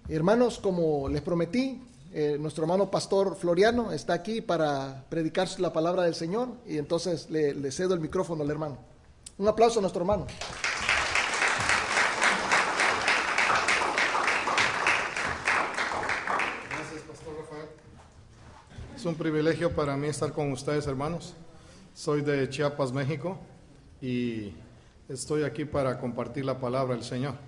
Hermanos, como les prometí, nuestro hermano pastor Floriano está aquí para predicar la palabra del Señor y entonces le cedo el micrófono al hermano. Un aplauso a nuestro hermano. Gracias, pastor Rafael. Es un privilegio para mí estar con ustedes, hermanos. Soy de Chiapas, México, y estoy aquí para compartir la palabra del Señor.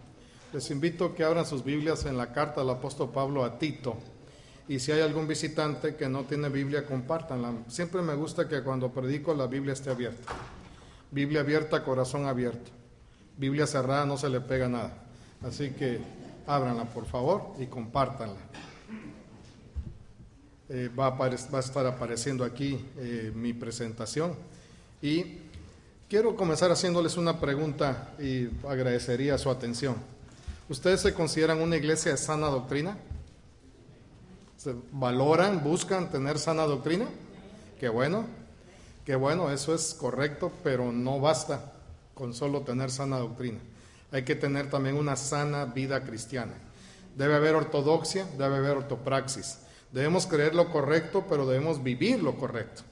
Les invito a que abran sus Biblias en la carta del apóstol Pablo a Tito. Y si hay algún visitante que no tiene Biblia, compártanla. Siempre me gusta que cuando predico la Biblia esté abierta. Biblia abierta, corazón abierto. Biblia cerrada, no se le pega nada. Así que ábranla, por favor, y compártanla. Va a estar apareciendo aquí mi presentación. Y quiero comenzar haciéndoles una pregunta y agradecería su atención. ¿Ustedes se consideran una iglesia de sana doctrina? ¿Se valoran, buscan tener sana doctrina? Qué bueno, eso es correcto, pero no basta con solo tener sana doctrina. Hay que tener también una sana vida cristiana. Debe haber ortodoxia, debe haber ortopraxis. Debemos creer lo correcto, pero debemos vivir lo correcto.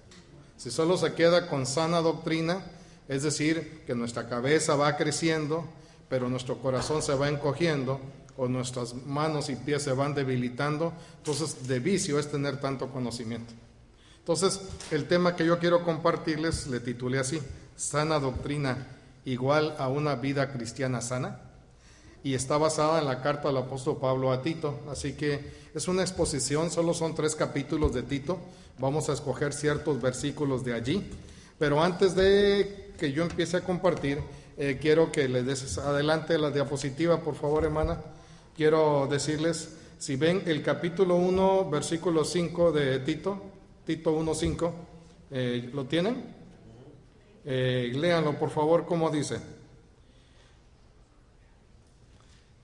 Si solo se queda con sana doctrina, es decir, que nuestra cabeza va creciendo, pero nuestro corazón se va encogiendo, o nuestras manos y pies se van debilitando, entonces de vicio es tener tanto conocimiento. Entonces, el tema que yo quiero compartirles, le titulé así: sana doctrina igual a una vida cristiana sana, y está basada en la carta del apóstol Pablo a Tito, así que es una exposición, solo son 3 capítulos de Tito, vamos a escoger ciertos versículos de allí, pero antes de que yo empiece a compartir, quiero que le des adelante la diapositiva, por favor, hermana. Quiero decirles, si ven el capítulo 1, versículo 5 de Tito 1:5, ¿lo tienen? Léanlo, por favor, ¿cómo dice?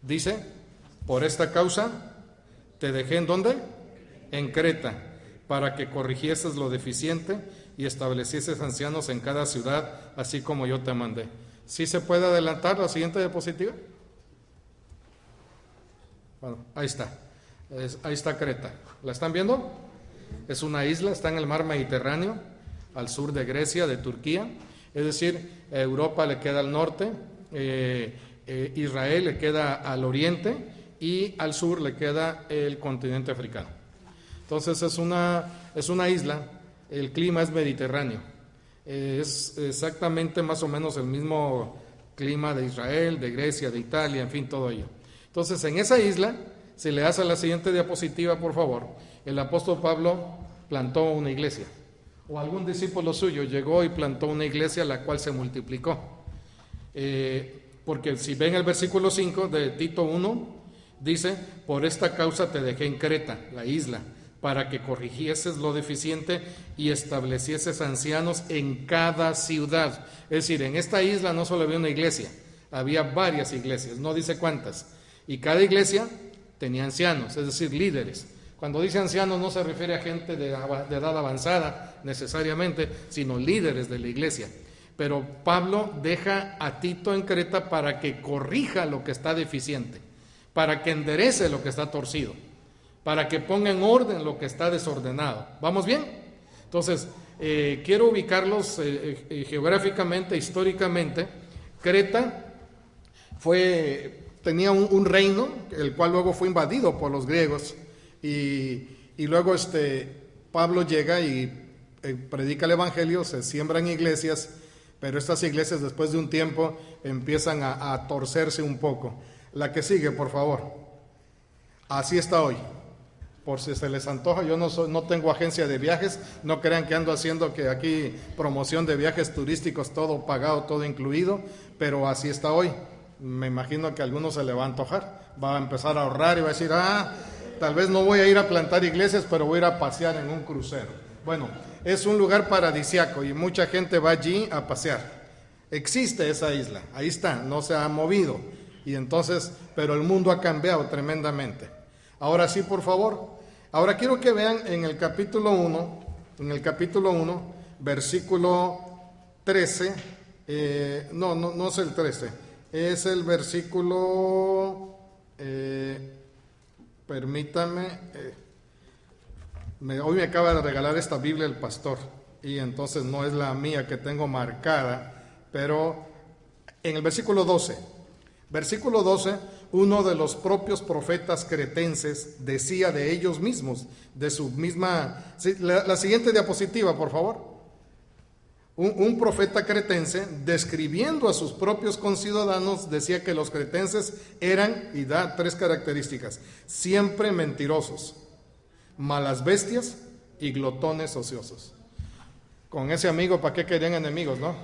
Dice, por esta causa te dejé ¿en dónde? En Creta, para que corrigieses lo deficiente y establecieses ancianos en cada ciudad, así como yo te mandé. ¿Sí se puede adelantar la siguiente diapositiva? Bueno, ahí está. Ahí está Creta. ¿La están viendo? Es una isla, está en el mar Mediterráneo, al sur de Grecia, de Turquía. Es decir, Europa le queda al norte, Israel le queda al oriente y al sur le queda el continente africano. Entonces es una isla, el clima es mediterráneo. Es exactamente más o menos el mismo clima de Israel, de Grecia, de Italia, en fin, todo ello. Entonces, en esa isla, si le hace la siguiente diapositiva, por favor, el apóstol Pablo plantó una iglesia, o algún discípulo suyo llegó y plantó una iglesia, la cual se multiplicó. Porque si ven el versículo 5 de Tito 1, dice, por esta causa te dejé en Creta, la isla, para que corrigieses lo deficiente y establecieses ancianos en cada ciudad. Es decir, en esta isla no solo había una iglesia, había varias iglesias, no dice cuántas. Y cada iglesia tenía ancianos, es decir, líderes. Cuando dice ancianos no se refiere a gente de edad avanzada necesariamente, sino líderes de la iglesia. Pero Pablo deja a Tito en Creta para que corrija lo que está deficiente, para que enderece lo que está torcido, para que ponga en orden lo que está desordenado. ¿Vamos bien? Entonces, quiero ubicarlos geográficamente, históricamente. Creta tenía un reino, el cual luego fue invadido por los griegos, y luego Pablo llega y predica el evangelio, se siembran iglesias, pero estas iglesias después de un tiempo empiezan a torcerse un poco. La que sigue, por favor. Así está hoy. Por si se les antoja, yo no tengo agencia de viajes, no crean que ando haciendo que aquí promoción de viajes turísticos, todo pagado, todo incluido, pero así está hoy. Me imagino que a algunos se le va a antojar, va a empezar a ahorrar y va a decir, tal vez no voy a ir a plantar iglesias, pero voy a ir a pasear en un crucero. Bueno, es un lugar paradisiaco y mucha gente va allí a pasear. Existe esa isla, ahí está, no se ha movido. Y entonces, pero el mundo ha cambiado tremendamente. Ahora sí, por favor. Ahora quiero que vean en el capítulo 1, versículo 13, no es el 13, es el versículo Permítame, hoy me acaba de regalar esta Biblia el pastor, y entonces no es la mía que tengo marcada, pero en el versículo 12, uno de los propios profetas cretenses decía de ellos mismos, de su misma... Sí, la siguiente diapositiva, por favor. Un profeta cretense, describiendo a sus propios conciudadanos, decía que los cretenses eran, y da 3 características: siempre mentirosos, malas bestias y glotones ociosos. Con ese amigo, ¿para qué querían enemigos, no?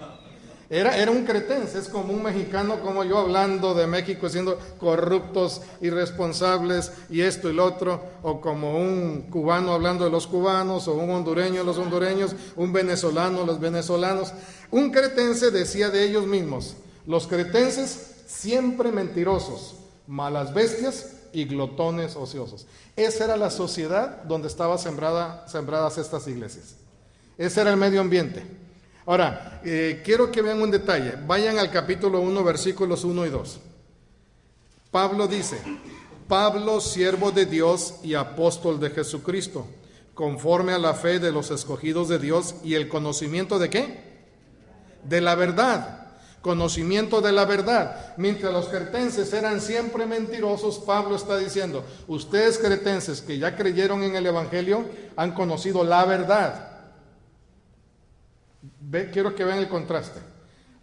Era un cretense, es como un mexicano como yo hablando de México siendo corruptos, irresponsables y esto y lo otro, o como un cubano hablando de los cubanos, o un hondureño de los hondureños, un venezolano de los venezolanos. Un cretense decía de ellos mismos: los cretenses siempre mentirosos, malas bestias y glotones ociosos. Esa era la sociedad donde estaban sembradas estas iglesias. Ese era el medio ambiente. Ahora, quiero que vean un detalle. Vayan al capítulo 1, versículos 1 y 2. Pablo dice: Pablo, siervo de Dios y apóstol de Jesucristo, conforme a la fe de los escogidos de Dios y el conocimiento ¿de qué? De la verdad. Conocimiento de la verdad. Mientras los cretenses eran siempre mentirosos, Pablo está diciendo: ustedes cretenses que ya creyeron en el Evangelio han conocido la verdad. Quiero que vean el contraste.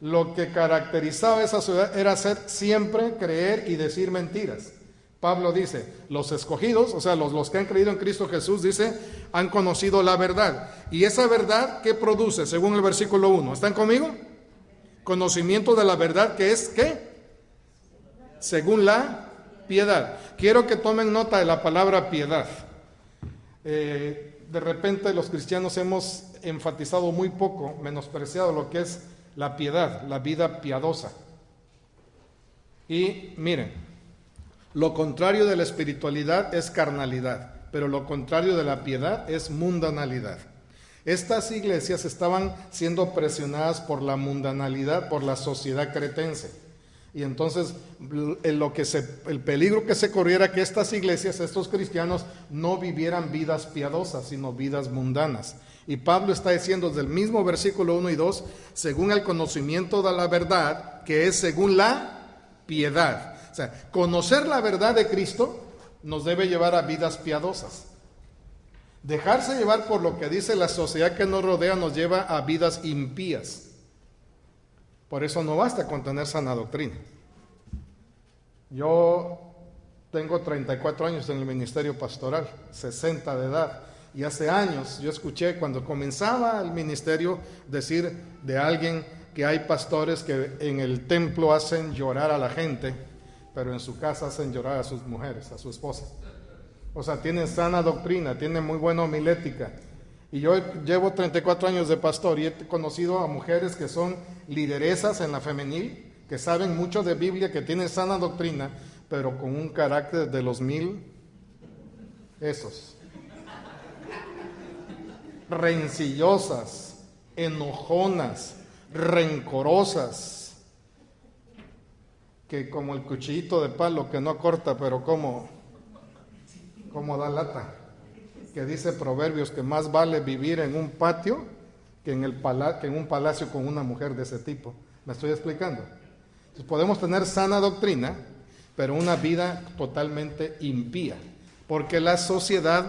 Lo que caracterizaba a esa sociedad era siempre creer y decir mentiras. Pablo dice: los escogidos, o sea, los que han creído en Cristo Jesús, dice, han conocido la verdad. Y esa verdad, ¿qué produce? Según el versículo 1. ¿Están conmigo? Conocimiento de la verdad, que es ¿qué? Según la piedad. Quiero que tomen nota de la palabra piedad. De repente los cristianos hemos enfatizado muy poco, menospreciado lo que es la piedad, la vida piadosa. Y miren, lo contrario de la espiritualidad es carnalidad, pero lo contrario de la piedad es mundanalidad. Estas iglesias estaban siendo presionadas por la mundanalidad, por la sociedad cretense. Y entonces el peligro que se corriera que estas iglesias, estos cristianos, no vivieran vidas piadosas, sino vidas mundanas. Y Pablo está diciendo desde el mismo versículo 1 y 2, según el conocimiento de la verdad, que es según la piedad. O sea, conocer la verdad de Cristo nos debe llevar a vidas piadosas. Dejarse llevar por lo que dice la sociedad que nos rodea nos lleva a vidas impías. Por eso no basta con tener sana doctrina. Yo tengo 34 años en el ministerio pastoral, 60 de edad, y hace años yo escuché cuando comenzaba el ministerio decir de alguien que hay pastores que en el templo hacen llorar a la gente, pero en su casa hacen llorar a sus mujeres, a su esposa. O sea, tienen sana doctrina, tienen muy buena homilética. Y yo llevo 34 años de pastor y he conocido a mujeres que son lideresas en la femenil, que saben mucho de Biblia, que tienen sana doctrina, pero con un carácter de los 1000, esos. Rencillosas, enojonas, rencorosas, que como el cuchillito de palo que no corta, pero como da lata. Que dice Proverbios que más vale vivir en un patio que en un palacio con una mujer de ese tipo. ¿Me estoy explicando? Entonces podemos tener sana doctrina, pero una vida totalmente impía, porque la sociedad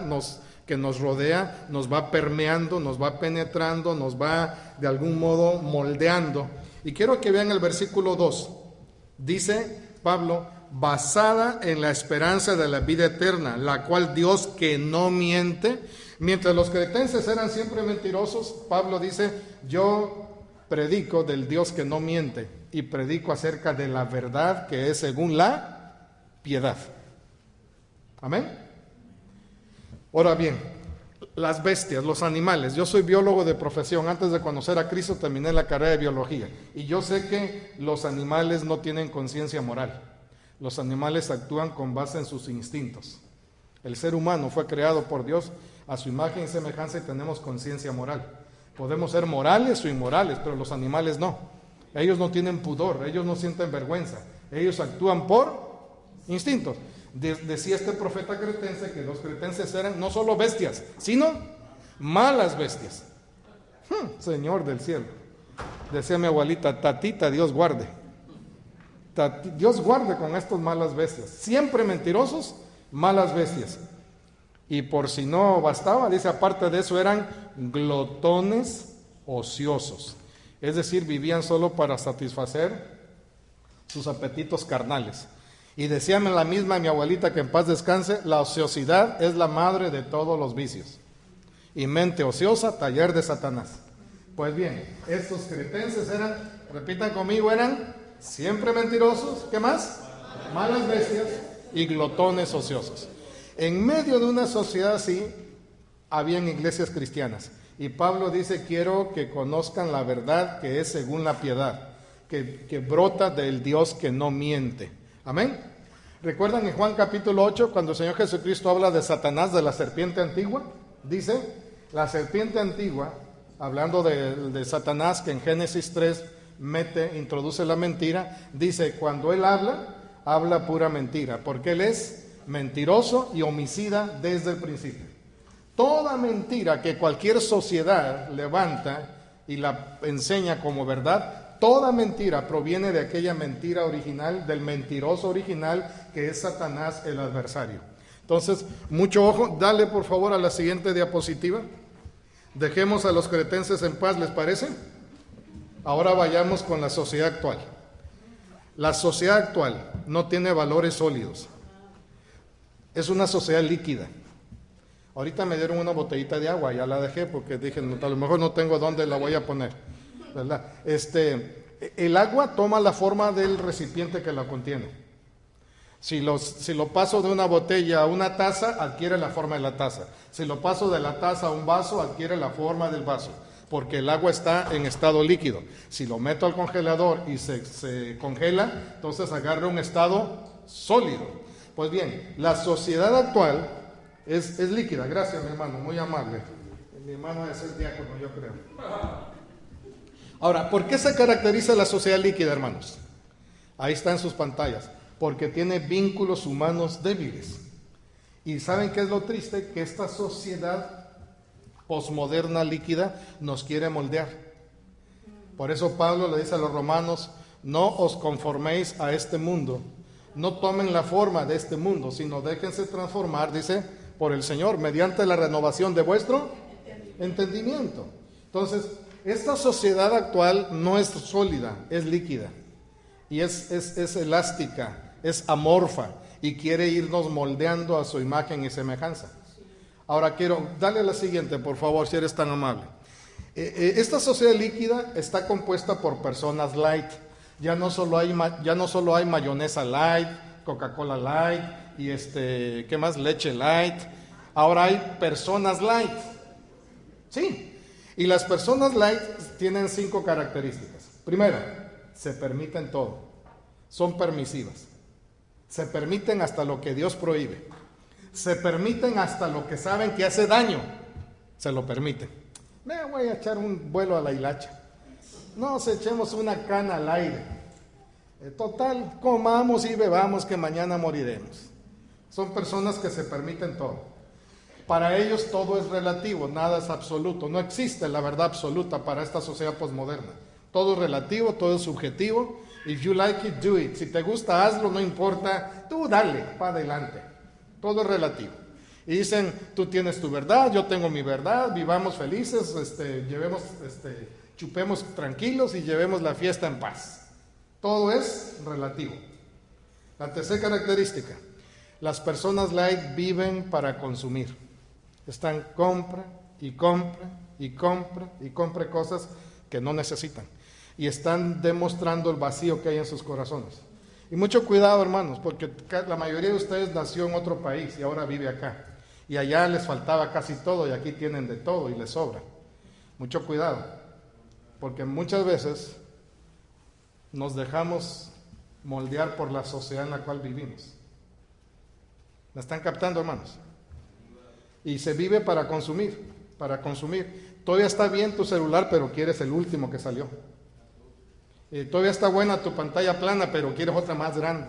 que nos rodea nos va permeando, nos va penetrando, nos va de algún modo moldeando. Y quiero que vean el versículo 2. Dice Pablo: basada en la esperanza de la vida eterna, la cual Dios que no miente. Mientras los cretenses eran siempre mentirosos, Pablo dice: yo predico del Dios que no miente y predico acerca de la verdad que es según la piedad. Amén. Ahora bien, las bestias, los animales. Yo soy biólogo de profesión. Antes de conocer a Cristo terminé la carrera de biología y yo sé que los animales no tienen conciencia moral. Los animales actúan con base en sus instintos. El ser humano fue creado por Dios a su imagen y semejanza y tenemos conciencia moral. Podemos ser morales o inmorales, pero los animales no. Ellos no tienen pudor, ellos no sienten vergüenza. Ellos actúan por instintos. Decía este profeta cretense que los cretenses eran no solo bestias, sino malas bestias. Señor del cielo. Decía mi abuelita, tatita, Dios guarde. Dios guarde con estos malas bestias. Siempre mentirosos, malas bestias. Y por si no bastaba, dice, aparte de eso, eran glotones ociosos. Es decir, vivían solo para satisfacer sus apetitos carnales. Y decía la misma mi abuelita, que en paz descanse, la ociosidad es la madre de todos los vicios. Y mente ociosa, taller de Satanás. Pues bien, estos cretenses eran, repitan conmigo, eran siempre mentirosos, ¿qué más? Malas bestias y glotones ociosos. En medio de una sociedad así, habían iglesias cristianas. Y Pablo dice, quiero que conozcan la verdad que es según la piedad, que brota del Dios que no miente. Amén. ¿Recuerdan en Juan capítulo 8, cuando el Señor Jesucristo habla de Satanás, de la serpiente antigua? Dice, la serpiente antigua, hablando de Satanás, que en Génesis 3 introduce la mentira, dice, cuando él habla pura mentira, porque él es mentiroso y homicida desde el principio. Toda mentira que cualquier sociedad levanta y la enseña como verdad, toda mentira proviene de aquella mentira original, del mentiroso original que es Satanás, el adversario. Entonces, mucho ojo, dale por favor a la siguiente diapositiva. Dejemos a los cretenses en paz, ¿les parece? Ahora vayamos con la sociedad actual. La sociedad actual no tiene valores sólidos. Es una sociedad líquida. Ahorita me dieron una botellita de agua, ya la dejé porque dije, a lo mejor no tengo dónde la voy a poner, ¿verdad? El agua toma la forma del recipiente que la contiene. Si lo paso de una botella a una taza, adquiere la forma de la taza. Si lo paso de la taza a un vaso, adquiere la forma del vaso, porque el agua está en estado líquido. Si lo meto al congelador y se congela, entonces agarra un estado sólido. Pues bien, la sociedad actual es líquida. Gracias, mi hermano, muy amable. Mi hermano debe ser diácono, yo creo. Ahora, ¿por qué se caracteriza la sociedad líquida, hermanos? Ahí está en sus pantallas. Porque tiene vínculos humanos débiles. ¿Y saben qué es lo triste? Que esta sociedad posmoderna líquida nos quiere moldear. Por eso Pablo le dice a los romanos, no os conforméis a este mundo, no tomen la forma de este mundo, sino déjense transformar, dice, por el Señor, mediante la renovación de vuestro entendimiento. Entonces, esta sociedad actual no es sólida, es líquida. Y es elástica, es amorfa y quiere irnos moldeando a su imagen y semejanza. Ahora quiero, dale a la siguiente, por favor, si eres tan amable. Esta sociedad líquida está compuesta por personas light. Ya no solo hay mayonesa light, Coca-Cola light y ¿qué más? Leche light. Ahora hay personas light. Sí. Y las personas light tienen 5 características. Primero, se permiten todo. Son permisivas. Se permiten hasta lo que Dios prohíbe. Se permiten hasta lo que saben que hace daño. Se lo permiten. Me voy a echar un vuelo a la hilacha. Nos echemos una cana al aire. Total, comamos y bebamos que mañana moriremos. Son personas que se permiten todo. Para ellos todo es relativo, nada es absoluto. No existe la verdad absoluta para esta sociedad posmoderna. Todo es relativo, todo es subjetivo. If you like it, do it. Si te gusta, hazlo, no importa. Tú dale, para adelante. Todo es relativo. Y dicen, tú tienes tu verdad, yo tengo mi verdad, vivamos felices, chupemos tranquilos y llevemos la fiesta en paz. Todo es relativo. La tercera característica, las personas light viven para consumir. Están compra y compra y compra y compra cosas que no necesitan. Y están demostrando el vacío que hay en sus corazones. Y mucho cuidado, hermanos, porque la mayoría de ustedes nació en otro país y ahora vive acá. Y allá les faltaba casi todo y aquí tienen de todo y les sobra. Mucho cuidado, porque muchas veces nos dejamos moldear por la sociedad en la cual vivimos. ¿Me están captando, hermanos? Y se vive para consumir, para consumir. Todavía está bien tu celular, pero quieres el último que salió. Todavía está buena tu pantalla plana, pero quieres otra más grande.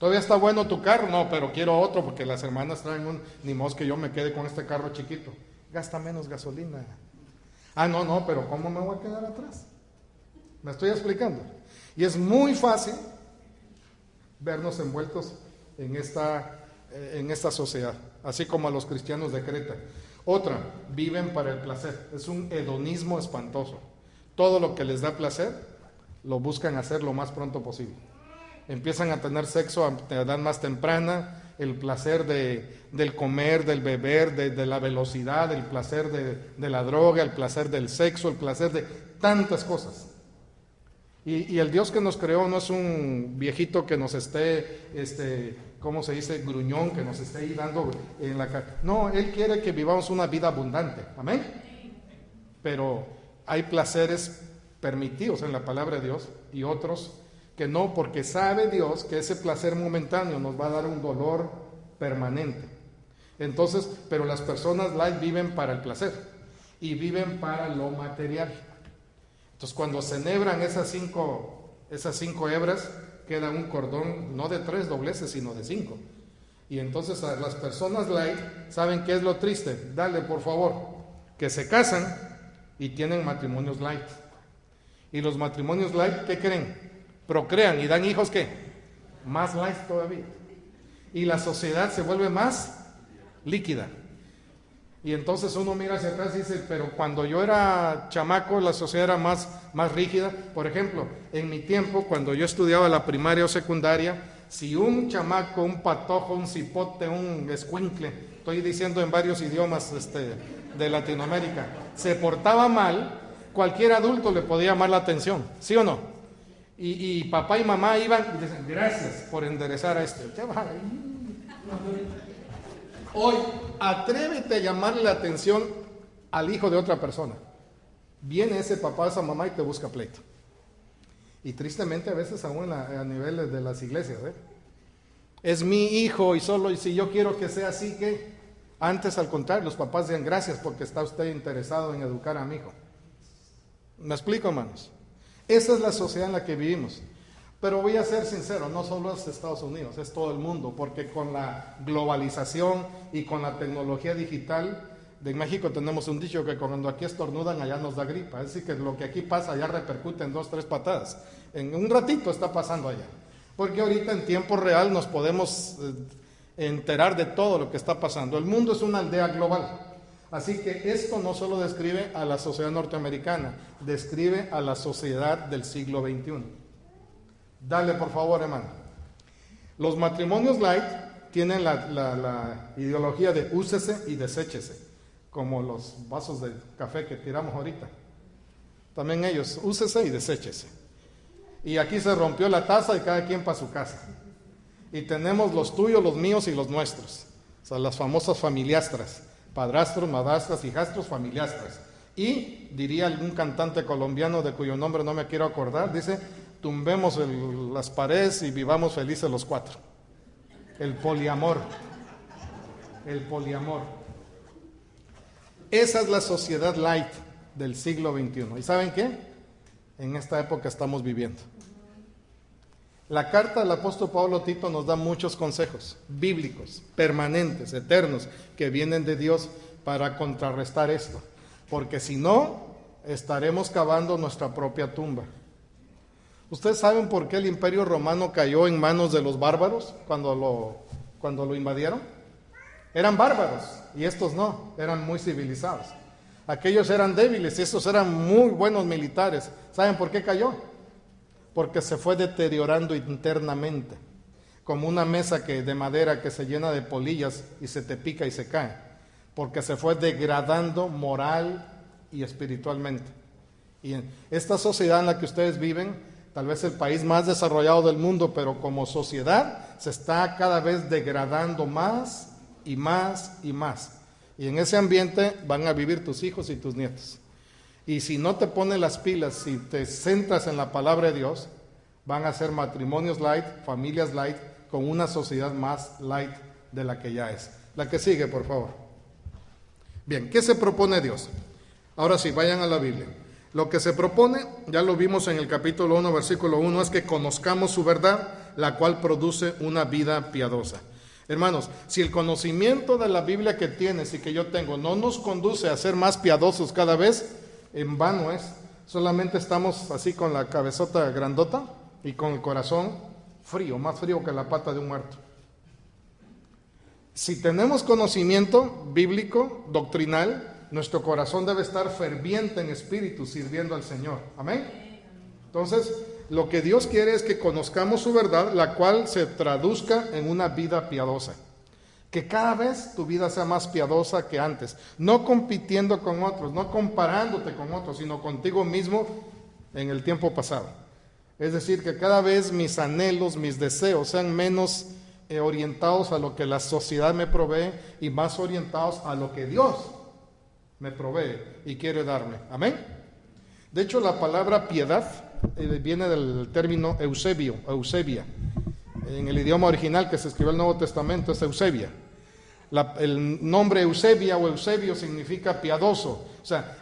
¿Todavía está bueno tu carro? No, pero quiero otro porque las hermanas traen un, ni modo que yo me quede con este carro chiquito. Gasta menos gasolina. Ah, no, pero ¿cómo me voy a quedar atrás? ¿Me estoy explicando? Y es muy fácil vernos envueltos en esta sociedad, así como a los cristianos de Creta. Otra, viven para el placer. Es un hedonismo espantoso. Todo lo que les da placer, lo buscan hacer lo más pronto posible. Empiezan a tener sexo a edad más temprana, el placer del comer, del beber, de la velocidad, el placer de la droga, el placer del sexo, el placer de tantas cosas. Y el Dios que nos creó no es un viejito que nos esté, ¿cómo se dice? Gruñón, que nos esté ahí dando en la cara. No, Él quiere que vivamos una vida abundante. Amén. Pero hay placeres permitidos en la palabra de Dios y otros que no, porque sabe Dios que ese placer momentáneo nos va a dar un dolor permanente. Entonces, pero las personas light viven para el placer y viven para lo material. Entonces, cuando se enhebran esas cinco hebras, queda un cordón no de 3 dobleces, sino de 5. Y entonces a las personas light, ¿saben qué es lo triste? Dale, por favor, que se casan y tienen matrimonios light. Y los matrimonios light, ¿qué creen? Procrean y dan hijos, ¿qué? Más light todavía. Y la sociedad se vuelve más líquida. Y entonces uno mira hacia atrás y dice, pero cuando yo era chamaco la sociedad era más rígida. Por ejemplo, en mi tiempo, cuando yo estudiaba la primaria o secundaria, si un chamaco, un patojo, un cipote, un escuincle, estoy diciendo en varios idiomas de Latinoamérica, se portaba mal, cualquier adulto le podía llamar la atención, ¿sí o no? Y papá y mamá iban y decían, gracias por enderezar a este. Hoy, atrévete a llamarle la atención al hijo de otra persona. Viene ese papá, esa mamá y te busca pleito. Y tristemente a veces aún a niveles de las iglesias, es mi hijo y solo si yo quiero que sea así, que antes al contrario, los papás decían gracias porque está usted interesado en educar a mi hijo. ¿Me explico, hermanos? Esa es la sociedad en la que vivimos. Pero voy a ser sincero, no solo es Estados Unidos, es todo el mundo, porque con la globalización y con la tecnología digital, en México tenemos un dicho que cuando aquí estornudan, allá nos da gripa. Es decir, que lo que aquí pasa allá repercute en 2, 3 patadas. En un ratito está pasando allá. Porque ahorita en tiempo real nos podemos enterar de todo lo que está pasando. El mundo es una aldea global. Así que esto no solo describe a la sociedad norteamericana, describe a la sociedad del siglo XXI. Dale, por favor, hermano. Los matrimonios light tienen la ideología de úsese y deséchese, como los vasos de café que tiramos ahorita. También ellos, úsese y deséchese. Y aquí se rompió la taza y cada quien para su casa. Y tenemos los tuyos, los míos y los nuestros. O sea, las famosas familiastras. Padrastros, madrastras, hijastros, familiastras. Y diría algún cantante colombiano de cuyo nombre no me quiero acordar, dice, tumbemos las paredes y vivamos felices los 4. El poliamor. El poliamor. Esa es la sociedad light del siglo XXI. ¿Y saben qué? En esta época estamos viviendo. La carta del apóstol Pablo a Tito nos da muchos consejos bíblicos, permanentes, eternos, que vienen de Dios para contrarrestar esto. Porque si no, estaremos cavando nuestra propia tumba. ¿Ustedes saben por qué el Imperio Romano cayó en manos de los bárbaros cuando lo invadieron? Eran bárbaros y estos no, eran muy civilizados. Aquellos eran débiles y estos eran muy buenos militares. ¿Saben por qué cayó? Porque se fue deteriorando internamente, como una mesa de madera que se llena de polillas y se te pica y se cae, porque se fue degradando moral y espiritualmente. Y en esta sociedad en la que ustedes viven, tal vez el país más desarrollado del mundo, pero como sociedad se está cada vez degradando más y más y más. Y en ese ambiente van a vivir tus hijos y tus nietos. Y si no te pones las pilas, si te centras en la palabra de Dios, van a ser matrimonios light, familias light, con una sociedad más light de la que ya es. La que sigue, por favor. Bien, ¿qué se propone Dios? Ahora sí, vayan a la Biblia. Lo que se propone, ya lo vimos en el capítulo 1, versículo 1, es que conozcamos su verdad la cual produce una vida piadosa. Hermanos, si el conocimiento de la Biblia que tienes y que yo tengo no nos conduce a ser más piadosos cada vez, en vano es. Solamente estamos así con la cabezota grandota y con el corazón frío, más frío que la pata de un muerto. Si tenemos conocimiento bíblico, doctrinal, nuestro corazón debe estar ferviente en espíritu, sirviendo al Señor. Amén. Entonces, lo que Dios quiere es que conozcamos su verdad, la cual se traduzca en una vida piadosa. Que cada vez tu vida sea más piadosa que antes. No compitiendo con otros, no comparándote con otros, sino contigo mismo en el tiempo pasado. Es decir, que cada vez mis anhelos, mis deseos sean menos orientados a lo que la sociedad me provee y más orientados a lo que Dios me provee y quiere darme. Amén. De hecho, la palabra piedad viene del término Eusebia. En el idioma original que se escribió el Nuevo Testamento es Eusebia. El nombre Eusebia o Eusebio significa piadoso. O sea,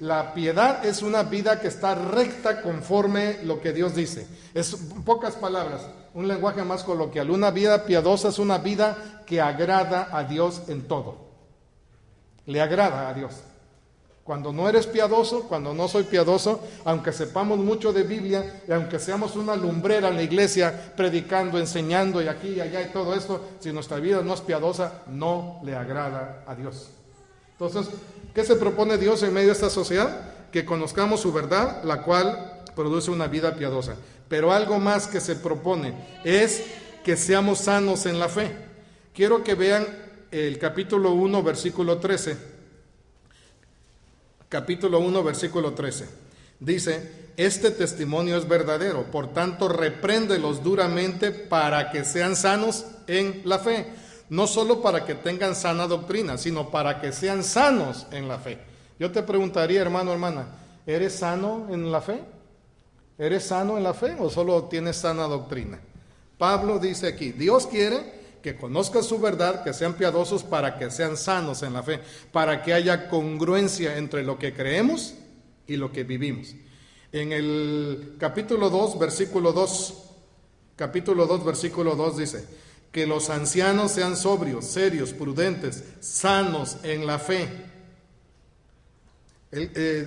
la piedad es una vida que está recta conforme lo que Dios dice. Es, en pocas palabras, un lenguaje más coloquial. Una vida piadosa es una vida que agrada a Dios en todo. Le agrada a Dios. Cuando no eres piadoso, cuando no soy piadoso, aunque sepamos mucho de Biblia y aunque seamos una lumbrera en la iglesia, predicando, enseñando y aquí y allá y todo esto, si nuestra vida no es piadosa, no le agrada a Dios. Entonces, ¿qué se propone Dios en medio de esta sociedad? Que conozcamos su verdad, la cual produce una vida piadosa. Pero algo más que se propone es que seamos sanos en la fe. Quiero que vean el capítulo 1, versículo 13. Capítulo 1, versículo 13. Dice, este testimonio es verdadero, por tanto repréndelos duramente para que sean sanos en la fe. No solo para que tengan sana doctrina, sino para que sean sanos en la fe. Yo te preguntaría, hermano, hermana, ¿eres sano en la fe? ¿Eres sano en la fe o solo tienes sana doctrina? Pablo dice aquí, Dios quiere que conozcan su verdad, que sean piadosos para que sean sanos en la fe, para que haya congruencia entre lo que creemos y lo que vivimos. En el capítulo 2, versículo 2 dice, que los ancianos sean sobrios, serios, prudentes, sanos en la fe.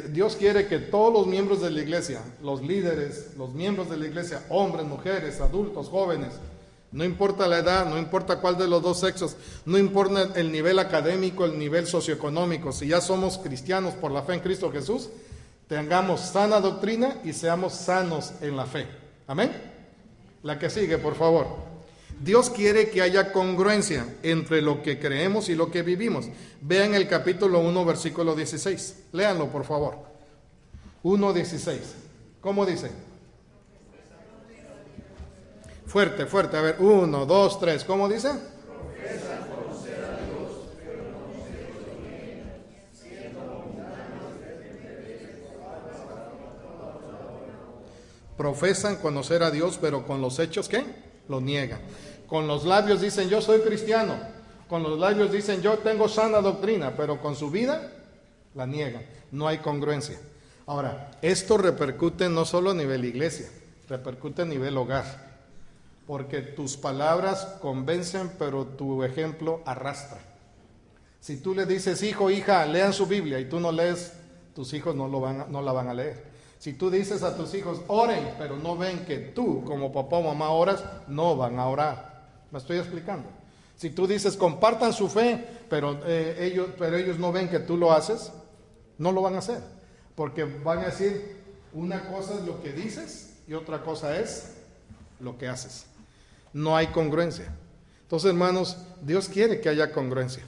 Dios quiere que todos los miembros de la iglesia, los líderes, los miembros de la iglesia, hombres, mujeres, adultos, jóvenes, no importa la edad, no importa cuál de los dos sexos, no importa el nivel académico, el nivel socioeconómico, si ya somos cristianos por la fe en Cristo Jesús, tengamos sana doctrina y seamos sanos en la fe. Amén. La que sigue, por favor. Dios quiere que haya congruencia entre lo que creemos y lo que vivimos. Vean el capítulo 1, versículo 16. Léanlo, por favor. 1:16. ¿Cómo dice? Fuerte, fuerte. A ver, 1, 2, 3. ¿Cómo dice? Profesan conocer a Dios, pero con los hechos, ¿qué? Lo niegan. Con los labios dicen, yo soy cristiano. Con los labios dicen, yo tengo sana doctrina, pero con su vida la niegan. No hay congruencia. Ahora, esto repercute no solo a nivel iglesia, repercute a nivel hogar. Porque tus palabras convencen, pero tu ejemplo arrastra. Si tú le dices, hijo, hija, lean su Biblia, y tú no lees, tus hijos no la van a leer. Si tú dices a tus hijos, oren, pero no ven que tú, como papá o mamá, oras, no van a orar. ¿Me estoy explicando? Si tú dices, compartan su fe, pero ellos no ven que tú lo haces, no lo van a hacer. Porque van a decir, una cosa es lo que dices y otra cosa es lo que haces. No hay congruencia. Entonces, hermanos, Dios quiere que haya congruencia.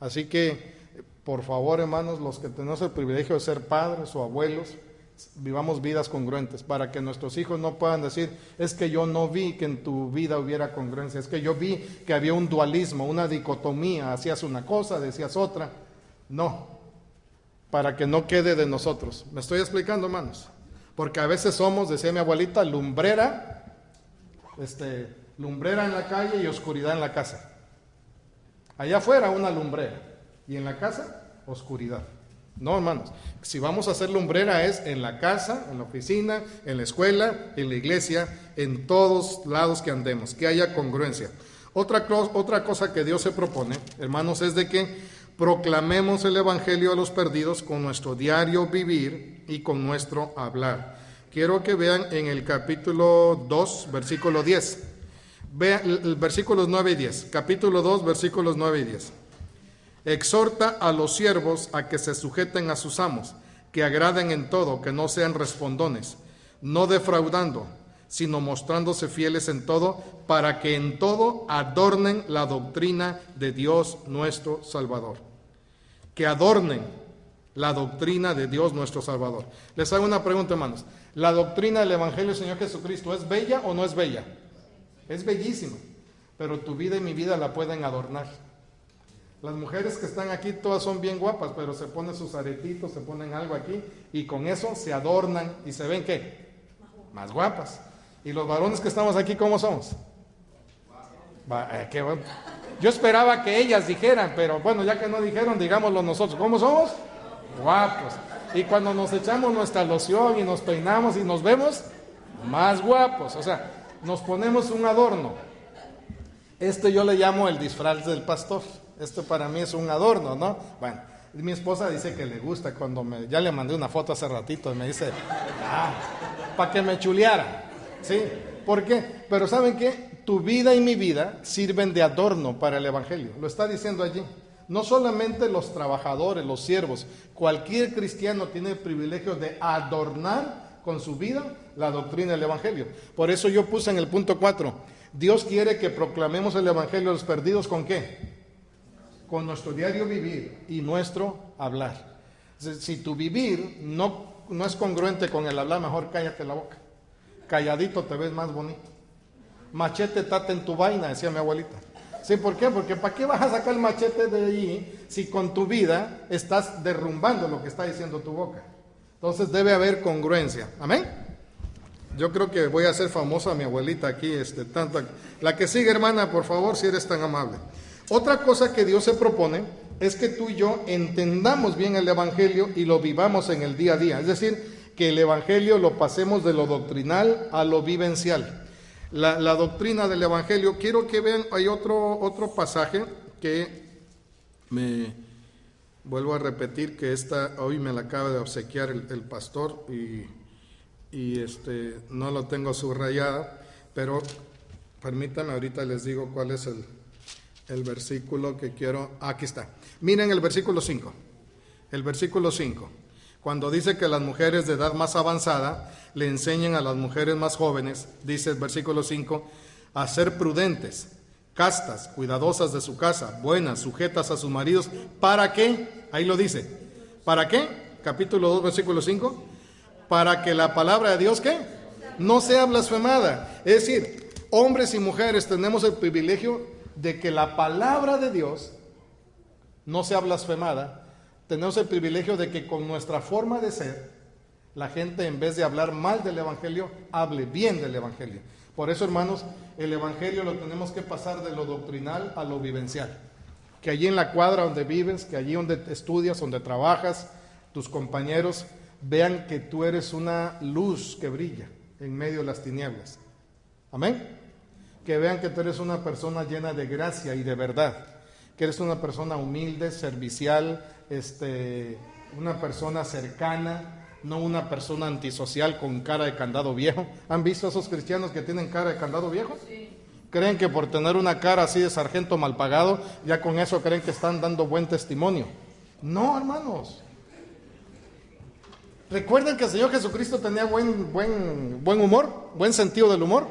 Así que, por favor, hermanos, los que tenemos el privilegio de ser padres o abuelos, vivamos vidas congruentes para que nuestros hijos no puedan decir, es que yo no vi que en tu vida hubiera congruencia, es que yo vi que había un dualismo, una dicotomía, hacías una cosa, decías otra. No, para que no quede de nosotros. ¿Me estoy explicando, hermanos? Porque a veces somos, decía mi abuelita, lumbrera en la calle y oscuridad en la casa. Allá afuera una lumbrera y en la casa oscuridad. No, hermanos. Si vamos a hacer lumbrera es en la casa, en la oficina, en la escuela, en la iglesia, en todos lados que andemos, que haya congruencia. Otra cosa que Dios se propone, hermanos, es de que proclamemos el evangelio a los perdidos con nuestro diario vivir y con nuestro hablar. Quiero que vean en el capítulo 2, versículo 10. Vean versículos 9 y 10. Capítulo 2, versículos 9 y 10. Exhorta a los siervos a que se sujeten a sus amos, que agraden en todo, que no sean respondones, no defraudando, sino mostrándose fieles en todo, para que en todo adornen la doctrina de Dios nuestro Salvador. Que adornen la doctrina de Dios nuestro Salvador. Les hago una pregunta, hermanos. ¿La doctrina del Evangelio del Señor Jesucristo es bella o no es bella? Es bellísima, pero tu vida y mi vida la pueden adornar. Las mujeres que están aquí todas son bien guapas, pero se ponen sus aretitos, se ponen algo aquí y con eso se adornan y se ven ¿qué? Más guapas. ¿Y los varones que estamos aquí cómo somos? Qué bueno. Yo esperaba que ellas dijeran, pero bueno, ya que no dijeron, digámoslo nosotros. ¿Cómo somos? Guapos. Y cuando nos echamos nuestra loción y nos peinamos y nos vemos, más guapos. O sea, nos ponemos un adorno. Yo le llamo el disfraz del pastor. Esto para mí es un adorno, ¿no? Bueno, mi esposa dice que le gusta ya le mandé una foto hace ratito y me dice, para que me chuleara, ¿sí? ¿Por qué? Pero ¿saben qué? Tu vida y mi vida sirven de adorno para el evangelio. Lo está diciendo allí. No solamente los trabajadores, los siervos, cualquier cristiano tiene el privilegio de adornar con su vida la doctrina del evangelio. Por eso yo puse en el punto 4, Dios quiere que proclamemos el evangelio a los perdidos, ¿con qué? Con nuestro diario vivir y nuestro hablar. Si tu vivir no es congruente con el hablar, mejor cállate la boca. Calladito te ves más bonito. Machete tate en tu vaina, decía mi abuelita. ¿Sí? ¿Por qué? Porque ¿para qué vas a sacar el machete de allí si con tu vida estás derrumbando lo que está diciendo tu boca? Entonces debe haber congruencia. ¿Amén? Yo creo que voy a hacer famosa a mi abuelita aquí. La que sigue, hermana, por favor, si eres tan amable. Otra cosa que Dios se propone es que tú y yo entendamos bien el evangelio y lo vivamos en el día a día. Es decir, que el evangelio lo pasemos de lo doctrinal a lo vivencial. La doctrina del evangelio, quiero que vean, hay otro pasaje que me vuelvo a repetir, que hoy me la acaba de obsequiar el pastor y no lo tengo subrayada, pero permítanme, ahorita les digo cuál es el versículo que quiero. Aquí está. Miren el versículo 5. El versículo 5. Cuando dice que las mujeres de edad más avanzada le enseñen a las mujeres más jóvenes, dice el versículo 5, a ser prudentes, castas, cuidadosas de su casa, buenas, sujetas a sus maridos. ¿Para qué? Ahí lo dice. ¿Para qué? Capítulo 2, versículo 5. Para que la palabra de Dios, ¿qué? No sea blasfemada. Es decir, hombres y mujeres tenemos el privilegio de que la palabra de Dios no sea blasfemada. Tenemos el privilegio de que con nuestra forma de ser, la gente en vez de hablar mal del evangelio, hable bien del evangelio. Por eso, hermanos, el evangelio lo tenemos que pasar de lo doctrinal a lo vivencial. Que allí en la cuadra donde vives, que allí donde estudias, donde trabajas, tus compañeros vean que tú eres una luz que brilla en medio de las tinieblas. Amén. Que vean que tú eres una persona llena de gracia y de verdad, que eres una persona humilde, servicial, una persona cercana, no una persona antisocial con cara de candado viejo. ¿Han visto a esos cristianos que tienen cara de candado viejo? Sí. Creen que por tener una cara así de sargento mal pagado, ya con eso creen que están dando buen testimonio. No, hermanos. ¿Recuerdan que el Señor Jesucristo tenía buen humor, buen sentido del humor?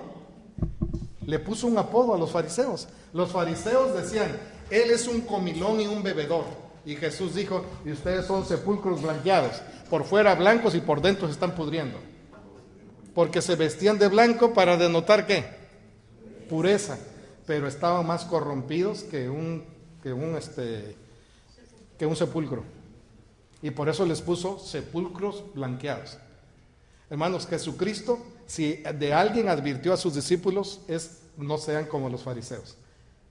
Le puso un apodo a los fariseos. Los fariseos decían, Él es un comilón y un bebedor. Y Jesús dijo, y ustedes son sepulcros blanqueados, por fuera blancos y por dentro se están pudriendo. Porque se vestían de blanco para denotar ¿qué? Pureza. Pero estaban más corrompidos que un sepulcro. Y por eso les puso sepulcros blanqueados. Hermanos, Jesucristo, si de alguien advirtió a sus discípulos, no sean como los fariseos.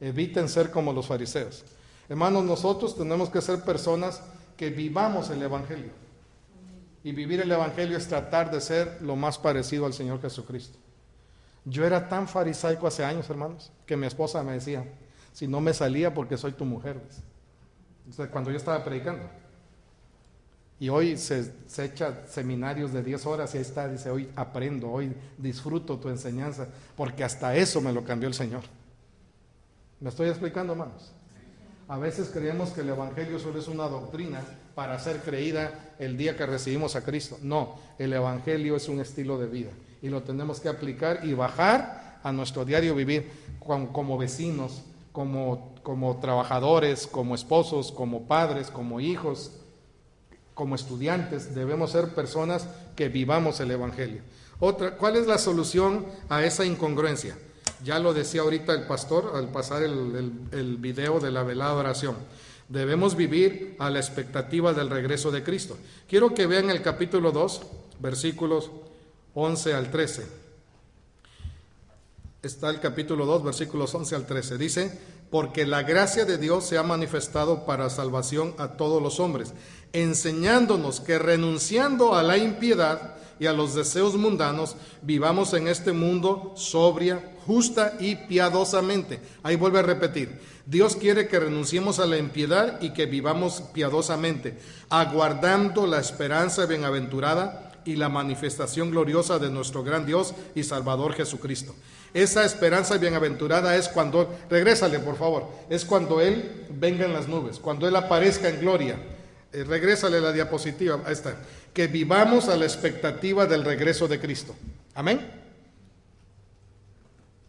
Eviten ser como los fariseos. Hermanos, nosotros tenemos que ser personas que vivamos el Evangelio. Y vivir el Evangelio es tratar de ser lo más parecido al Señor Jesucristo. Yo era tan farisaico hace años, hermanos, que mi esposa me decía, si no me salía porque soy tu mujer, entonces, cuando yo estaba predicando. Y hoy se echa seminarios de 10 horas y ahí está, dice, hoy aprendo, hoy disfruto tu enseñanza, porque hasta eso me lo cambió el Señor. ¿Me estoy explicando, hermanos? A veces creemos que el Evangelio solo es una doctrina para ser creída el día que recibimos a Cristo. No, el Evangelio es un estilo de vida y lo tenemos que aplicar y bajar a nuestro diario vivir como vecinos, como trabajadores, como esposos, como padres, como hijos, como estudiantes. Debemos ser personas que vivamos el Evangelio. ¿Cuál es la solución a esa incongruencia? Ya lo decía ahorita el pastor al pasar el video de la velada oración. Debemos vivir a la expectativa del regreso de Cristo. Quiero que vean el capítulo 2, versículos 11 al 13. Está el capítulo 2, versículos 11 al 13. Dice, porque la gracia de Dios se ha manifestado para salvación a todos los hombres, enseñándonos que renunciando a la impiedad y a los deseos mundanos, vivamos en este mundo sobria, justa y piadosamente. Ahí vuelve a repetir, Dios quiere que renunciemos a la impiedad y que vivamos piadosamente, aguardando la esperanza bienaventurada y la manifestación gloriosa de nuestro gran Dios y Salvador Jesucristo. Esa esperanza bienaventurada es cuando, regrésale por favor, es cuando Él venga en las nubes, cuando Él aparezca en gloria. Regrésale la diapositiva, ahí está. Que vivamos a la expectativa del regreso de Cristo. Amén.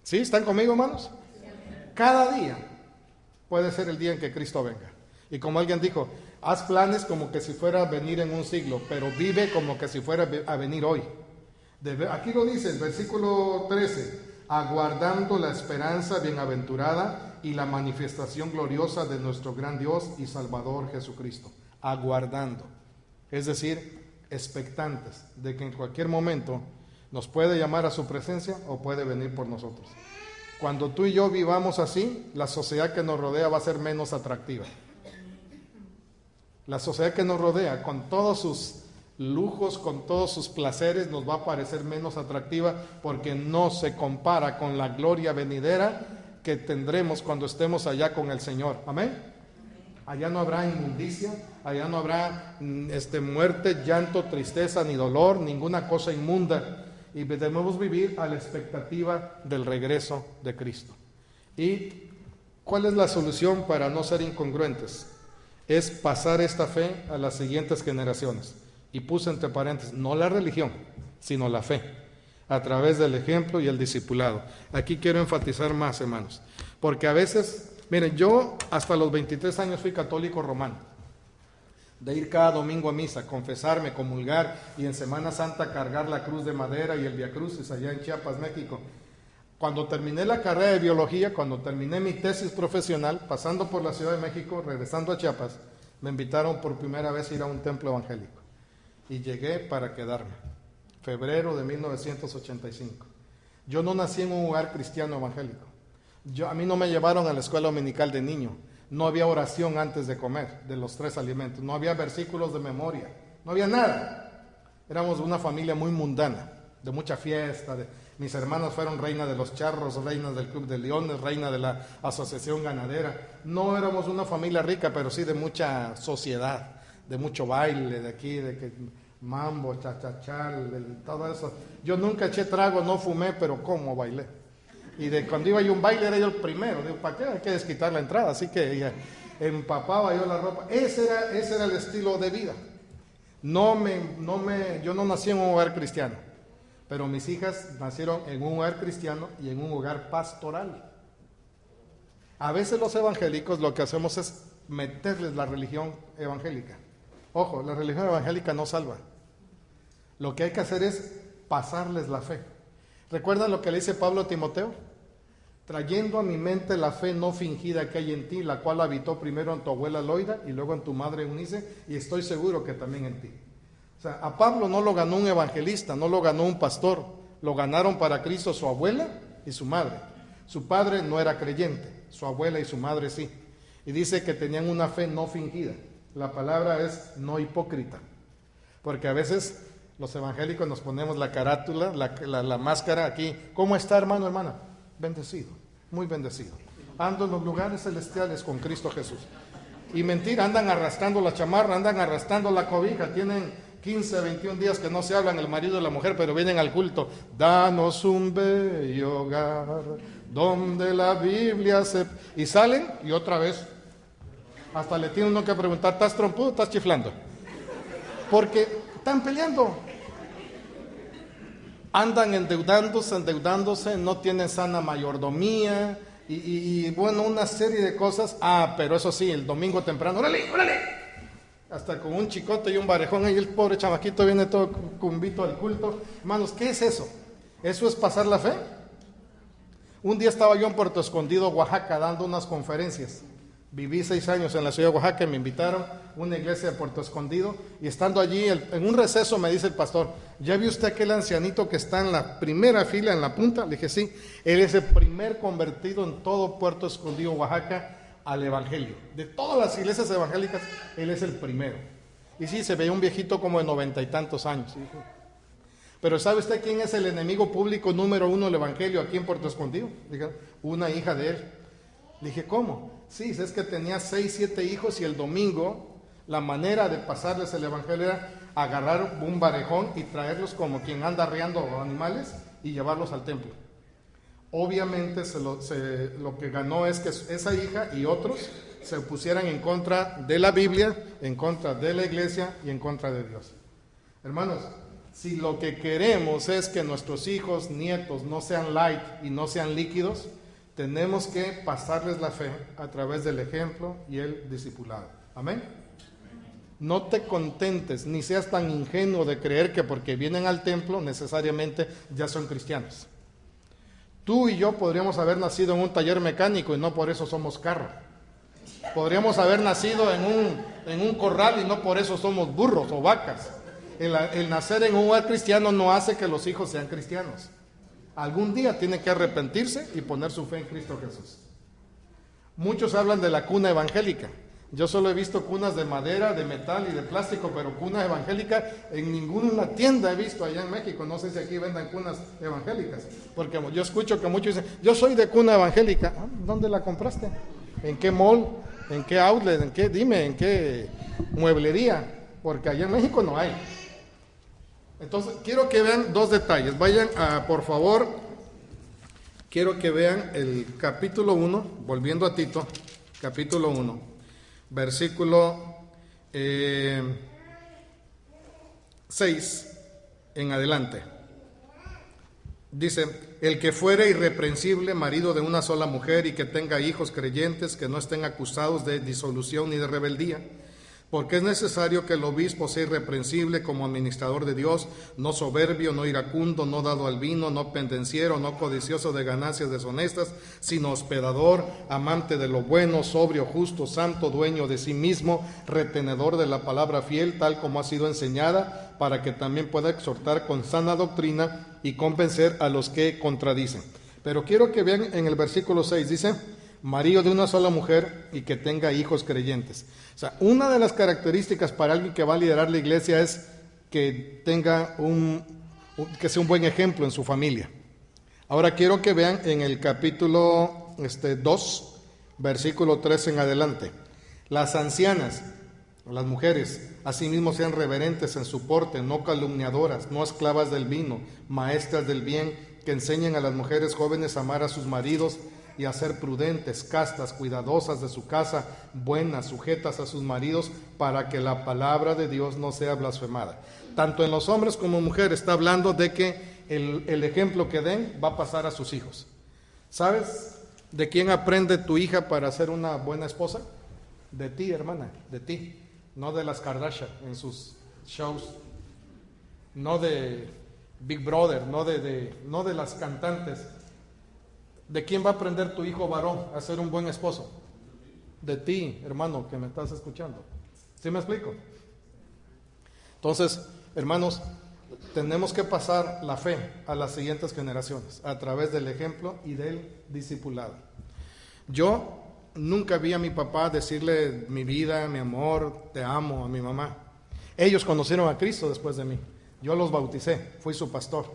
¿Sí? ¿Están conmigo, hermanos? Cada día puede ser el día en que Cristo venga. Y como alguien dijo, haz planes como que si fuera a venir en un siglo, pero vive como que si fuera a venir hoy. Aquí lo dice el versículo 13, aguardando la esperanza bienaventurada y la manifestación gloriosa de nuestro gran Dios y Salvador Jesucristo. Aguardando, es decir, expectantes de que en cualquier momento nos puede llamar a su presencia o puede venir por nosotros. Cuando tú y yo vivamos así, la sociedad que nos rodea va a ser menos atractiva. La sociedad que nos rodea, con todos sus lujos, con todos sus placeres, nos va a parecer menos atractiva porque no se compara con la gloria venidera que tendremos cuando estemos allá con el Señor. Amén. Allá no habrá inmundicia, allá no habrá muerte, llanto, tristeza, ni dolor, ninguna cosa inmunda. Y debemos vivir a la expectativa del regreso de Cristo. ¿Y cuál es la solución para no ser incongruentes? Es pasar esta fe a las siguientes generaciones. Y puse entre paréntesis, no la religión, sino la fe, a través del ejemplo y el discipulado. Aquí quiero enfatizar más, hermanos, porque a veces... Miren, yo hasta los 23 años fui católico romano, de ir cada domingo a misa, confesarme, comulgar y en Semana Santa cargar la cruz de madera y el Vía Crucis allá en Chiapas, México. Cuando terminé la carrera de biología, cuando terminé mi tesis profesional, pasando por la Ciudad de México, regresando a Chiapas, me invitaron por primera vez a ir a un templo evangélico y llegué para quedarme, febrero de 1985. Yo no nací en un hogar cristiano evangélico. A mí no me llevaron a la escuela dominical de niño, no había oración antes de comer, de los 3 alimentos, no había versículos de memoria, no había nada. Éramos una familia muy mundana, de mucha fiesta. Mis hermanas fueron reina de los charros, reinas del Club de Leones, reina de la Asociación Ganadera. No éramos una familia rica, pero sí de mucha sociedad, de mucho baile, de aquí, de que mambo, chachachal, todo eso. Yo nunca eché trago, no fumé, pero ¿cómo bailé? Y de cuando iba yo a un baile era yo el primero. Digo, ¿para qué? Hay que desquitar la entrada. Así que ya, empapaba yo la ropa. Ese era el estilo de vida. Yo no nací en un hogar cristiano, pero mis hijas nacieron en un hogar cristiano y en un hogar pastoral. A veces los evangélicos lo que hacemos es meterles la religión evangélica. Ojo, la religión evangélica no salva. Lo que hay que hacer es pasarles la fe. ¿Recuerdan lo que le dice Pablo a Timoteo? Trayendo a mi mente la fe no fingida que hay en ti, la cual habitó primero en tu abuela Loida y luego en tu madre Eunice, y estoy seguro que también en ti. O sea, a Pablo no lo ganó un evangelista, no lo ganó un pastor, lo ganaron para Cristo su abuela y su madre. Su padre no era creyente, su abuela y su madre sí. Y dice que tenían una fe no fingida. La palabra es no hipócrita. Porque a veces los evangélicos nos ponemos la carátula, la máscara aquí. ¿Cómo está, hermano, hermana? Bendecido, muy bendecido. Ando en los lugares celestiales con Cristo Jesús. Y mentira, andan arrastrando la chamarra, andan arrastrando la cobija, tienen 15, 21 días que no se hablan el marido y la mujer, pero vienen al culto. Danos un bello hogar donde la Biblia se... Y salen y otra vez. Hasta le tiene uno que preguntar, ¿estás trompudo o estás chiflando? Porque están peleando. Andan endeudándose, no tienen sana mayordomía y bueno, una serie de cosas. Pero eso sí, el domingo temprano, ¡órale, órale! Hasta con un chicote y un barejón, y el pobre chamaquito viene todo cumbito al culto. Hermanos, ¿qué es eso? ¿Eso es pasar la fe? Un día estaba yo en Puerto Escondido, Oaxaca, dando unas conferencias. Viví 6 años en la ciudad de Oaxaca y me invitaron a una iglesia de Puerto Escondido, y estando allí, en un receso me dice el pastor, ¿ya vio usted aquel ancianito que está en la primera fila, en la punta? Le dije, sí, él es el primer convertido en todo Puerto Escondido, Oaxaca, al evangelio. De todas las iglesias evangélicas, él es el primero. Y sí, se veía un viejito como de 90 y tantos años. Pero ¿sabe usted quién es el enemigo público número 1 del evangelio aquí en Puerto Escondido? Dije, una hija de él. Le dije, ¿cómo? Sí, es que tenía 6, 7 hijos y el domingo la manera de pasarles el evangelio era agarrar un barejón y traerlos como quien anda arriando animales y llevarlos al templo. Obviamente lo que ganó es que esa hija y otros se pusieran en contra de la Biblia, en contra de la iglesia y en contra de Dios. Hermanos, si lo que queremos es que nuestros hijos, nietos no sean light y no sean líquidos, tenemos que pasarles la fe a través del ejemplo y el discipulado. Amén. No te contentes ni seas tan ingenuo de creer que porque vienen al templo necesariamente ya son cristianos. Tú y yo podríamos haber nacido en un taller mecánico y no por eso somos carro. Podríamos haber nacido en un corral y no por eso somos burros o vacas. El nacer en un hogar cristiano no hace que los hijos sean cristianos. Algún día tienen que arrepentirse y poner su fe en Cristo Jesús. Muchos hablan de la cuna evangélica. Yo solo he visto cunas de madera, de metal y de plástico, pero cuna evangélica en ninguna tienda he visto allá en México. No sé si aquí vendan cunas evangélicas, porque yo escucho que muchos dicen, yo soy de cuna evangélica. ¿Dónde la compraste? ¿En qué mall? ¿En qué outlet? ¿En qué mueblería? Porque allá en México no hay. Entonces, quiero que vean 2 detalles. Vayan por favor, quiero que vean el capítulo 1, volviendo a Tito, capítulo 1. Versículo 6 en adelante. Dice, el que fuere irreprensible, marido de una sola mujer y que tenga hijos creyentes que no estén acusados de disolución ni de rebeldía, porque es necesario que el obispo sea irreprensible como administrador de Dios, no soberbio, no iracundo, no dado al vino, no pendenciero, no codicioso de ganancias deshonestas, sino hospedador, amante de lo bueno, sobrio, justo, santo, dueño de sí mismo, retenedor de la palabra fiel, tal como ha sido enseñada, para que también pueda exhortar con sana doctrina y convencer a los que contradicen. Pero quiero que vean en el versículo 6, dice, marido de una sola mujer y que tenga hijos creyentes. O sea, una de las características para alguien que va a liderar la iglesia es que tenga que sea un buen ejemplo en su familia. Ahora quiero que vean en el capítulo 2, versículo 3 en adelante. Las ancianas, las mujeres, asimismo sean reverentes en su porte, no calumniadoras, no esclavas del vino, maestras del bien, que enseñen a las mujeres jóvenes a amar a sus maridos y a ser prudentes, castas, cuidadosas de su casa, buenas, sujetas a sus maridos, para que la palabra de Dios no sea blasfemada. Tanto en los hombres como mujeres está hablando de que el ejemplo que den va a pasar a sus hijos. ¿Sabes de quién aprende tu hija para ser una buena esposa? De ti, hermana, de ti, no de las Kardashian en sus shows, no de Big Brother, no de las cantantes. ¿De quién va a aprender tu hijo varón a ser un buen esposo? De ti, hermano, que me estás escuchando. ¿Sí me explico? Entonces, hermanos, tenemos que pasar la fe a las siguientes generaciones a través del ejemplo y del discipulado. Yo nunca vi a mi papá decirle mi vida, mi amor, te amo a mi mamá. Ellos conocieron a Cristo después de mí. Yo los bauticé, fui su pastor.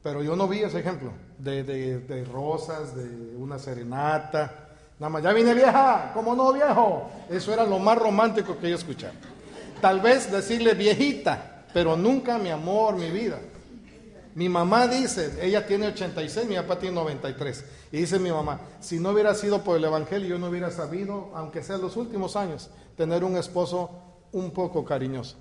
Pero yo no vi ese ejemplo de rosas, de una serenata. Nada más, ya vine vieja, ¿cómo no viejo? Eso era lo más romántico que yo escuchaba. Tal vez decirle viejita, pero nunca mi amor, mi vida. Mi mamá dice, ella tiene 86, mi papá tiene 93. Y dice mi mamá, si no hubiera sido por el evangelio, yo no hubiera sabido, aunque sea los últimos años, tener un esposo un poco cariñoso.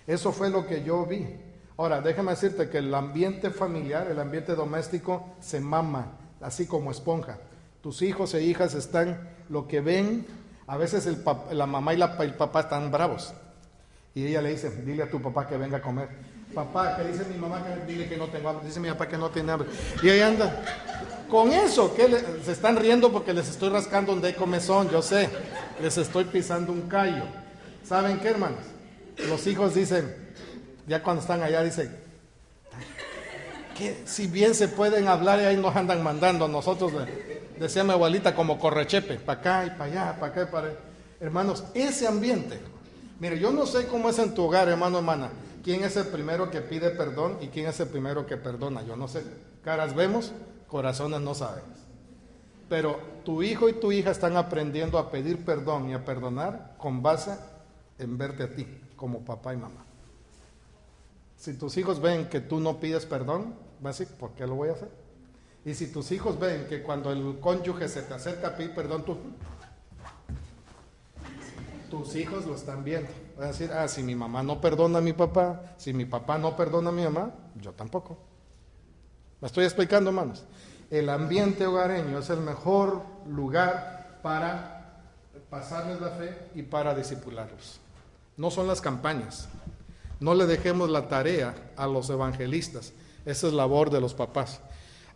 Eso fue lo que yo vi. Ahora, déjame decirte que el ambiente familiar, el ambiente doméstico, se mama, así como esponja. Tus hijos e hijas están, lo que ven, a veces la mamá y el papá están bravos. Y ella le dice, dile a tu papá que venga a comer. Papá, que dice mi mamá, que dile que no tengo hambre. Dice mi papá que no tiene hambre. Y ahí anda. Con eso, se están riendo porque les estoy rascando donde hay comezón, yo sé. Les estoy pisando un callo. ¿Saben qué, hermanos? Los hijos dicen, ya cuando están allá, dicen, que si bien se pueden hablar y ahí nos andan mandando. Nosotros, decía mi abuelita, como correchepe, para acá y para allá, para acá y para allá. Hermanos, ese ambiente. Mire, yo no sé cómo es en tu hogar, hermano, hermana. ¿Quién es el primero que pide perdón y quién es el primero que perdona? Yo no sé. Caras vemos, corazones no sabemos. Pero tu hijo y tu hija están aprendiendo a pedir perdón y a perdonar con base en verte a ti, como papá y mamá. Si tus hijos ven que tú no pides perdón, van a decir, ¿por qué lo voy a hacer? Y si tus hijos ven que cuando el cónyuge se te acerca a pedir perdón, tus hijos lo están viendo. Van a decir, si mi mamá no perdona a mi papá, si mi papá no perdona a mi mamá, yo tampoco. ¿Me estoy explicando, hermanos? El ambiente hogareño es el mejor lugar para pasarles la fe y para discipularlos. No son las campañas. No le dejemos la tarea a los evangelistas. Esa es labor de los papás.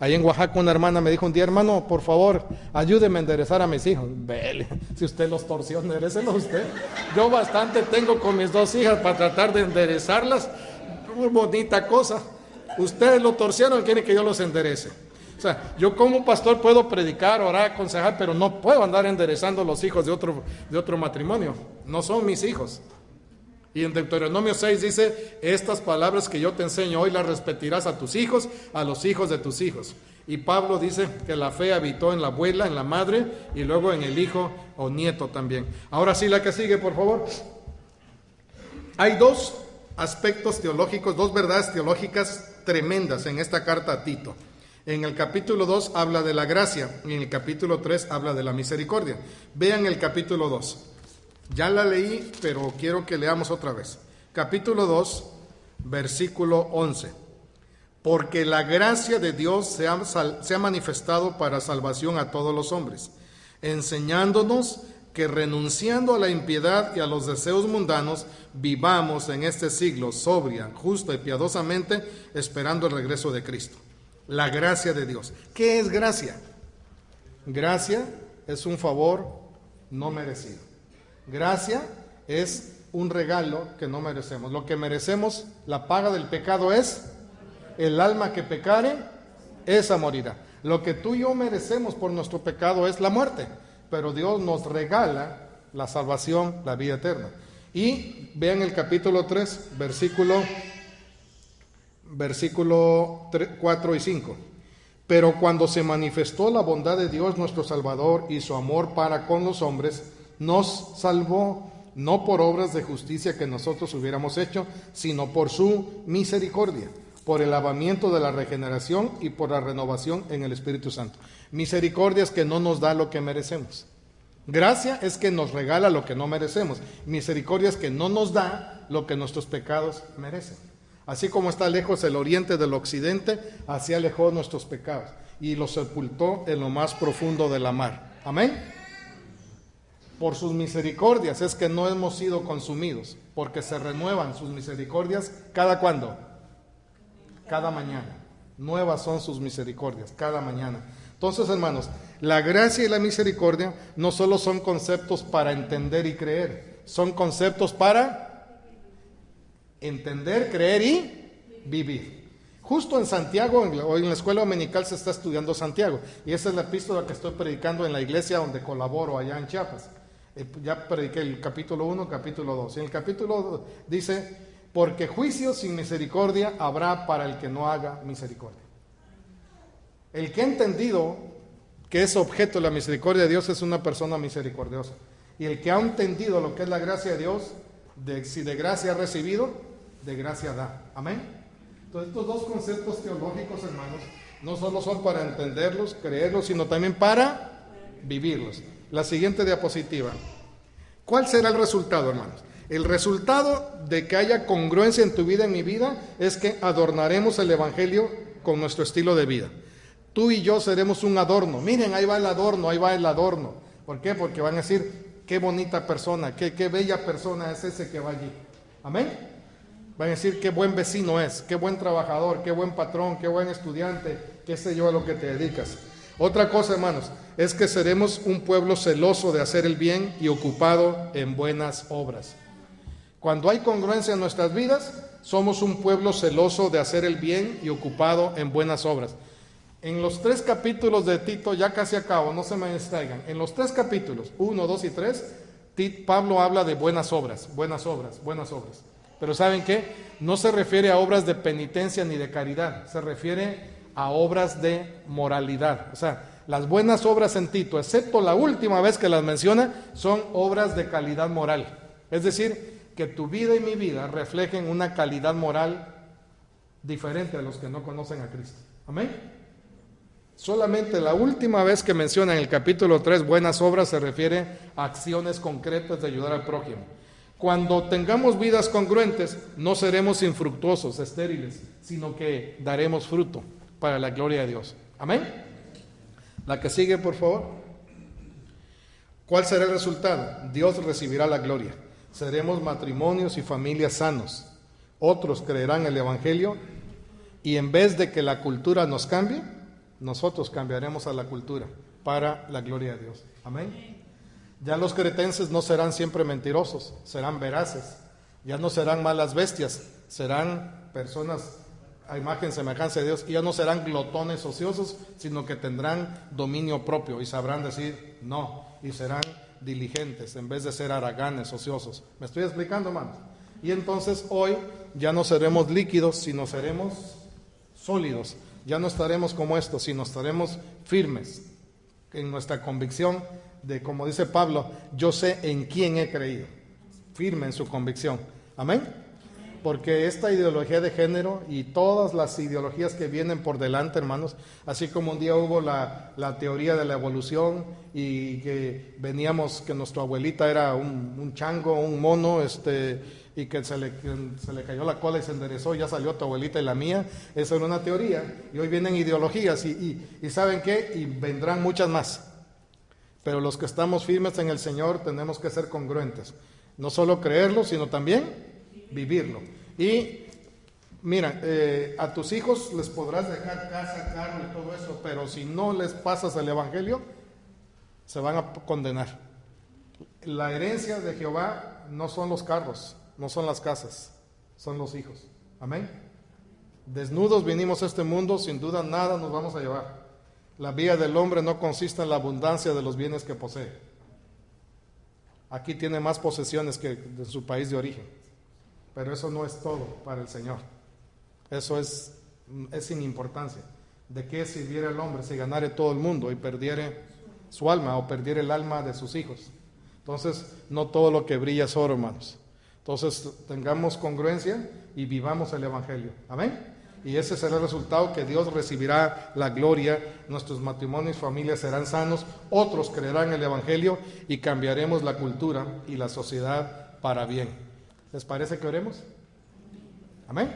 Ahí en Oaxaca una hermana me dijo un día, hermano, por favor, ayúdeme a enderezar a mis hijos. Vele, si usted los torció, enderécelo usted. Yo bastante tengo con mis dos hijas para tratar de enderezarlas. Muy bonita cosa. Ustedes lo torcieron, quieren que yo los enderece. O sea, yo como pastor puedo predicar, orar, aconsejar, pero no puedo andar enderezando los hijos de otro matrimonio. No son mis hijos. Y en Deuteronomio 6 dice, estas palabras que yo te enseño hoy las repetirás a tus hijos, a los hijos de tus hijos. Y Pablo dice que la fe habitó en la abuela, en la madre, y luego en el hijo o nieto también. Ahora sí, la que sigue, por favor. Hay dos aspectos teológicos, dos verdades teológicas tremendas en esta carta a Tito. En el capítulo 2 habla de la gracia, y en el capítulo 3 habla de la misericordia. Vean el capítulo 2. Ya la leí, pero quiero que leamos otra vez. Capítulo 2, versículo 11. Porque la gracia de Dios se ha manifestado para salvación a todos los hombres, enseñándonos que renunciando a la impiedad y a los deseos mundanos, vivamos en este siglo sobria, justa y piadosamente, esperando el regreso de Cristo. La gracia de Dios. ¿Qué es gracia? Gracia es un favor no merecido. Gracia es un regalo que no merecemos. Lo que merecemos, la paga del pecado es el alma que pecare, esa morirá. Lo que tú y yo merecemos por nuestro pecado es la muerte, pero Dios nos regala la salvación, la vida eterna. Y vean el capítulo 3, versículo 4 y 5. Pero cuando se manifestó la bondad de Dios nuestro Salvador y su amor para con los hombres, nos salvó no por obras de justicia que nosotros hubiéramos hecho, sino por su misericordia, por el lavamiento de la regeneración y por la renovación en el Espíritu Santo. Misericordia es que no nos da lo que merecemos. Gracia es que nos regala lo que no merecemos. Misericordia es que no nos da lo que nuestros pecados merecen. Así como está lejos el oriente del occidente, así alejó nuestros pecados y los sepultó en lo más profundo de la mar. Amén. Por sus misericordias es que no hemos sido consumidos, porque se renuevan sus misericordias ¿cada cuándo? Cada mañana. Nuevas son sus misericordias cada mañana. Entonces, hermanos, la gracia y la misericordia no solo son conceptos para entender y creer, son conceptos para entender, creer y vivir. Justo en Santiago, hoy en la escuela dominical se está estudiando Santiago, y esa es la epístola que estoy predicando en la iglesia donde colaboro allá en Chiapas. Ya prediqué el capítulo 1, capítulo 2. Y en el capítulo 2 dice, porque juicio sin misericordia habrá para el que no haga misericordia. El que ha entendido que es objeto de la misericordia de Dios es una persona misericordiosa. Y el que ha entendido lo que es la gracia de Dios, si de gracia ha recibido, de gracia da. Amén. Entonces, estos dos conceptos teológicos, hermanos, no solo son para entenderlos, creerlos, sino también para vivirlos. La siguiente diapositiva. ¿Cuál será el resultado, hermanos? El resultado de que haya congruencia en tu vida, en mi vida, es que adornaremos el Evangelio con nuestro estilo de vida. Tú y yo seremos un adorno. Miren, ahí va el adorno, ahí va el adorno. ¿Por qué? Porque van a decir, qué bonita persona, qué bella persona es ese que va allí. Amén. Van a decir qué buen vecino es, qué buen trabajador, qué buen patrón, qué buen estudiante, qué sé yo a lo que te dedicas. Otra cosa, hermanos, es que seremos un pueblo celoso de hacer el bien y ocupado en buenas obras. Cuando hay congruencia en nuestras vidas, somos un pueblo celoso de hacer el bien y ocupado en buenas obras. En los 3 capítulos de Tito, ya casi acabo, no se me distraigan. En los 3 capítulos, 1, 2 y 3, Pablo habla de buenas obras, buenas obras, buenas obras. Pero ¿saben qué? No se refiere a obras de penitencia ni de caridad, se refiere a obras de moralidad. O sea, las buenas obras en Tito, excepto la última vez que las menciona, son obras de calidad moral. Es decir, que tu vida y mi vida reflejen una calidad moral diferente a los que no conocen a Cristo. Amén. Solamente la última vez que menciona en el capítulo 3 buenas obras se refiere a acciones concretas de ayudar al prójimo. Cuando tengamos vidas congruentes, no seremos infructuosos, estériles, sino que daremos fruto para la gloria de Dios. Amén. La que sigue, por favor. ¿Cuál será el resultado? Dios recibirá la gloria. Seremos matrimonios y familias sanos. Otros creerán el Evangelio y en vez de que la cultura nos cambie, nosotros cambiaremos a la cultura para la gloria de Dios. Amén. Ya los cretenses no serán siempre mentirosos, serán veraces. Ya no serán malas bestias, serán personas a imagen y semejanza de Dios. Y ya no serán glotones ociosos, sino que tendrán dominio propio y sabrán decir no. Y serán diligentes en vez de ser haraganes, ociosos. ¿Me estoy explicando, hermanos? Y entonces hoy ya no seremos líquidos, sino seremos sólidos. Ya no estaremos como estos, sino estaremos firmes en nuestra convicción de, como dice Pablo, yo sé en quién he creído, firme en su convicción. Amén. Porque esta ideología de género y todas las ideologías que vienen por delante, hermanos, así como un día hubo la teoría de la evolución y que veníamos, que nuestra abuelita era un chango, un mono, y que se le cayó la cola y se enderezó, ya salió tu abuelita y la mía. Eso era una teoría, y hoy vienen ideologías y ¿saben qué? Y vendrán muchas más. Pero los que estamos firmes en el Señor tenemos que ser congruentes, no solo creerlo, sino también vivirlo. Y mira, a tus hijos les podrás dejar casa, carro y todo eso, pero si no les pasas el Evangelio, se van a condenar. La herencia de Jehová no son los carros, no son las casas, son los hijos. Amén. Desnudos vinimos a este mundo, sin duda nada nos vamos a llevar. La vida del hombre no consiste en la abundancia de los bienes que posee. Aquí tiene más posesiones que de su país de origen, pero eso no es todo para el Señor. Eso es sin importancia. ¿De qué sirviera el hombre si ganare todo el mundo y perdiere su alma o perdiere el alma de sus hijos? Entonces, no todo lo que brilla es oro, hermanos. Entonces, tengamos congruencia y vivamos el Evangelio. Amén. Y ese será el resultado, que Dios recibirá la gloria, nuestros matrimonios y familias serán sanos, otros creerán el Evangelio y cambiaremos la cultura y la sociedad para bien. ¿Les parece que oremos? Amén.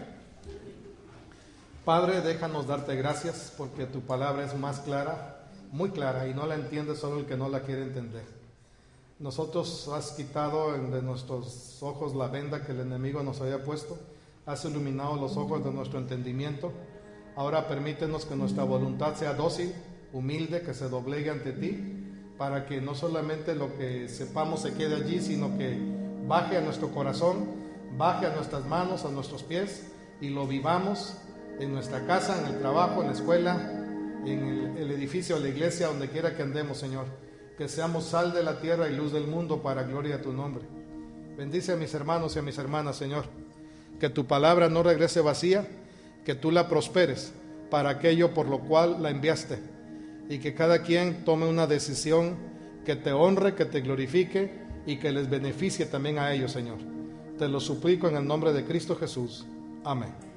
Padre, déjanos darte gracias porque tu palabra es más clara, muy clara, y no la entiende solo el que no la quiere entender. Nosotros has quitado de nuestros ojos la venda que el enemigo nos había puesto. Has iluminado los ojos de nuestro entendimiento. Ahora permítenos que nuestra voluntad sea dócil, humilde, que se doblegue ante ti, para que no solamente lo que sepamos se quede allí, sino que baje a nuestro corazón, baje a nuestras manos, a nuestros pies, y lo vivamos en nuestra casa, en el trabajo, en la escuela, en el edificio de la iglesia, donde quiera que andemos, Señor. Que seamos sal de la tierra y luz del mundo para gloria de tu nombre. Bendice a mis hermanos y a mis hermanas, Señor. Que tu palabra no regrese vacía, que tú la prosperes para aquello por lo cual la enviaste. Y que cada quien tome una decisión que te honre, que te glorifique y que les beneficie también a ellos, Señor. Te lo suplico en el nombre de Cristo Jesús. Amén.